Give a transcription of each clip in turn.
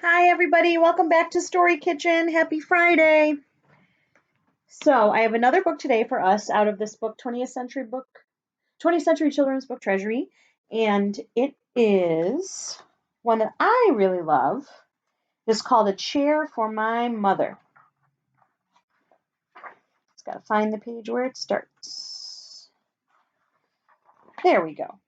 Hi, everybody. Welcome back to Story Kitchen. Happy Friday. So, I have another book today for us out of this book, 20th Century Children's Book Treasury. And it is one that I really love. It's called A Chair for My Mother. Just got to find the page where it starts. There we go.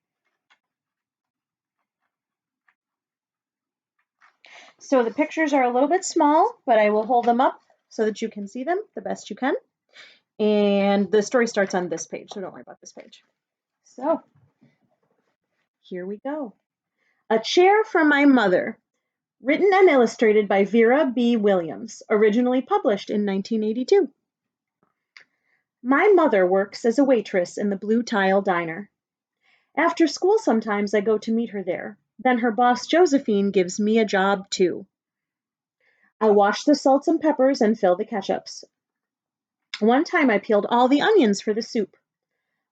So, the pictures are a little bit small, but I will hold them up so that you can see them the best you can. And the story starts on this page, so don't worry about this page. So, here we go. A Chair for My Mother, written and illustrated by Vera B. Williams, originally published in 1982. My mother works as a waitress in the Blue Tile Diner. After school sometimes I go to meet her there. Then her boss Josephine gives me a job too. I wash the salts and peppers and fill the ketchups. One time I peeled all the onions for the soup.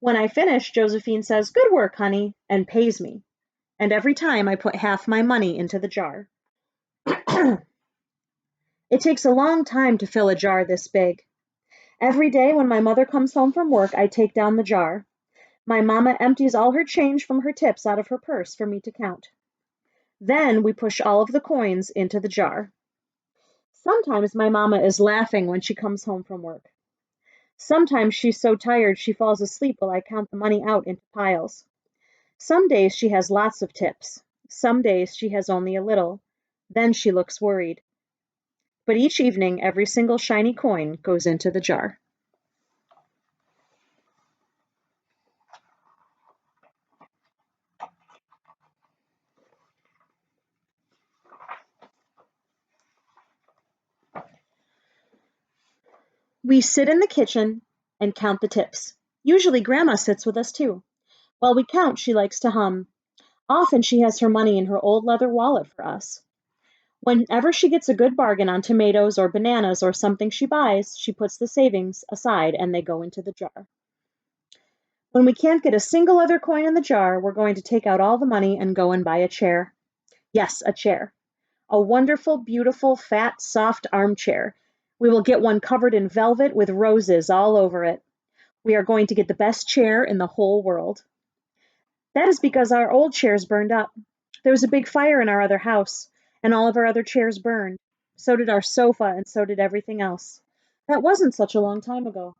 When I finish, Josephine says, "Good work, honey," and pays me. And every time I put half my money into the jar. It takes a long time to fill a jar this big. Every day when my mother comes home from work, I take down the jar. My mama empties all her change from her tips out of her purse for me to count. Then we push all of the coins into the jar. Sometimes my mama is laughing when she comes home from work. Sometimes she's so tired she falls asleep while I count the money out into piles. Some days she has lots of tips. Some days she has only a little. Then she looks worried. But each evening, every single shiny coin goes into the jar. We sit in the kitchen and count the tips. Usually Grandma sits with us too. While we count, she likes to hum. Often she has her money in her old leather wallet for us. Whenever she gets a good bargain on tomatoes or bananas or something she buys, she puts the savings aside and they go into the jar. When we can't get a single other coin in the jar, we're going to take out all the money and go and buy a chair. Yes, a chair. A wonderful, beautiful, fat, soft armchair. We will get one covered in velvet with roses all over it. We are going to get the best chair in the whole world. That is because our old chairs burned up. There was a big fire in our other house, and all of our other chairs burned. So did our sofa, and so did everything else. That wasn't such a long time ago.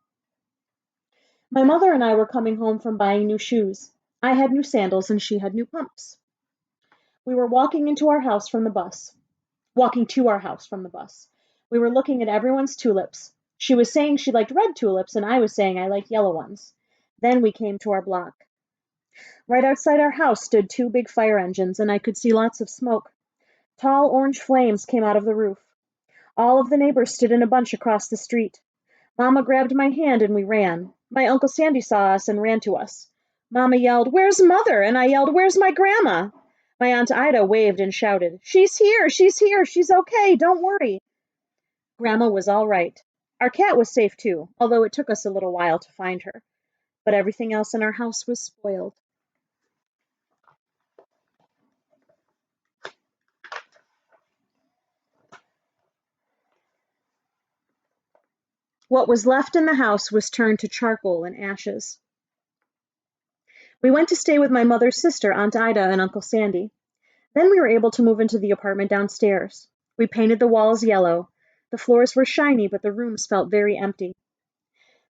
My mother and I were coming home from buying new shoes. I had new sandals, and she had new pumps. We were walking to our house from the bus. We were looking at everyone's tulips. She was saying she liked red tulips, and I was saying I liked yellow ones. Then we came to our block. Right outside our house stood two big fire engines, and I could see lots of smoke. Tall orange flames came out of the roof. All of the neighbors stood in a bunch across the street. Mama grabbed my hand and we ran. My Uncle Sandy saw us and ran to us. Mama yelled, "Where's Mother?" And I yelled, "Where's my grandma?" My Aunt Ida waved and shouted, "She's here, she's okay, don't worry." Grandma was all right. Our cat was safe too, although it took us a little while to find her. But everything else in our house was spoiled. What was left in the house was turned to charcoal and ashes. We went to stay with my mother's sister, Aunt Ida, and Uncle Sandy. Then we were able to move into the apartment downstairs. We painted the walls yellow. The floors were shiny, but the rooms felt very empty.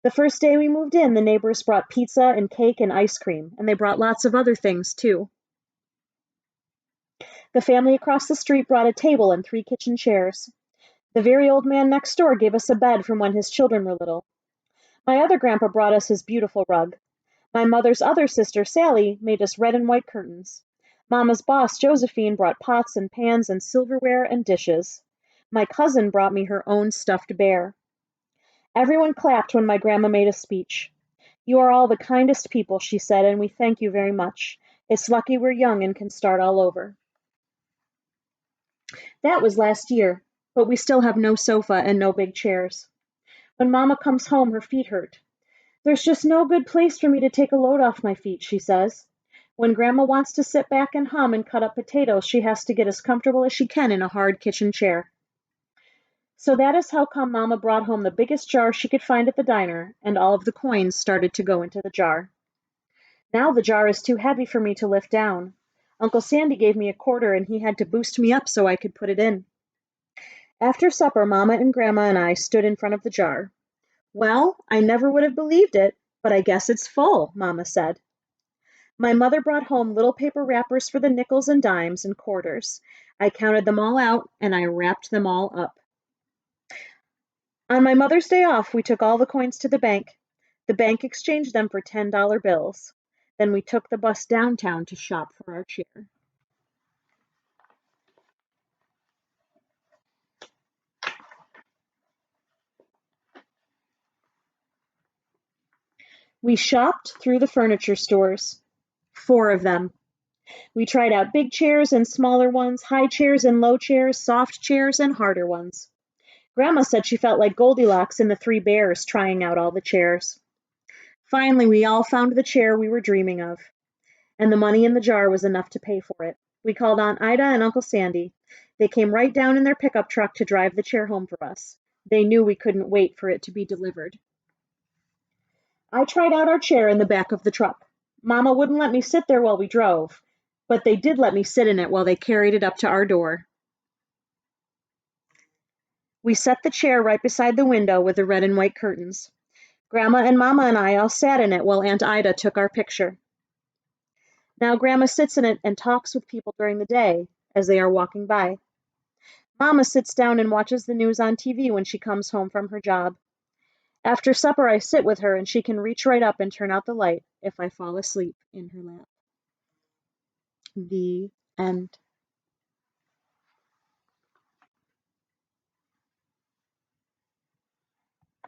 The first day we moved in, the neighbors brought pizza and cake and ice cream, and they brought lots of other things too. The family across the street brought a table and three kitchen chairs. The very old man next door gave us a bed from when his children were little. My other grandpa brought us his beautiful rug. My mother's other sister, Sally, made us red and white curtains. Mama's boss, Josephine, brought pots and pans and silverware and dishes. My cousin brought me her own stuffed bear. Everyone clapped when my grandma made a speech. "You are all the kindest people," she said, "and we thank you very much. It's lucky we're young and can start all over." That was last year, but we still have no sofa and no big chairs. When Mama comes home, her feet hurt. "There's just no good place for me to take a load off my feet," she says. When Grandma wants to sit back and hum and cut up potatoes, she has to get as comfortable as she can in a hard kitchen chair. So that is how come Mama brought home the biggest jar she could find at the diner, and all of the coins started to go into the jar. Now the jar is too heavy for me to lift down. Uncle Sandy gave me a quarter and he had to boost me up so I could put it in. After supper, Mama and Grandma and I stood in front of the jar. Well, I never would have believed it, but I guess it's full, Mama said. My mother brought home little paper wrappers for the nickels and dimes and quarters. I counted them all out and I wrapped them all up. On my mother's day off, we took all the coins to the bank. The bank exchanged them for $10 bills. Then we took the bus downtown to shop for our chair. We shopped through the furniture stores. 4 of them. We tried out big chairs and smaller ones, high chairs and low chairs, soft chairs and harder ones. Grandma said she felt like Goldilocks and the 3 bears trying out all the chairs. Finally, we all found the chair we were dreaming of, and the money in the jar was enough to pay for it. We called Aunt Ida and Uncle Sandy. They came right down in their pickup truck to drive the chair home for us. They knew we couldn't wait for it to be delivered. I tried out our chair in the back of the truck. Mama wouldn't let me sit there while we drove, but they did let me sit in it while they carried it up to our door. We set the chair right beside the window with the red and white curtains. Grandma and Mama and I all sat in it while Aunt Ida took our picture. Now Grandma sits in it and talks with people during the day as they are walking by. Mama sits down and watches the news on TV when she comes home from her job. After supper, I sit with her and she can reach right up and turn out the light if I fall asleep in her lap. The end.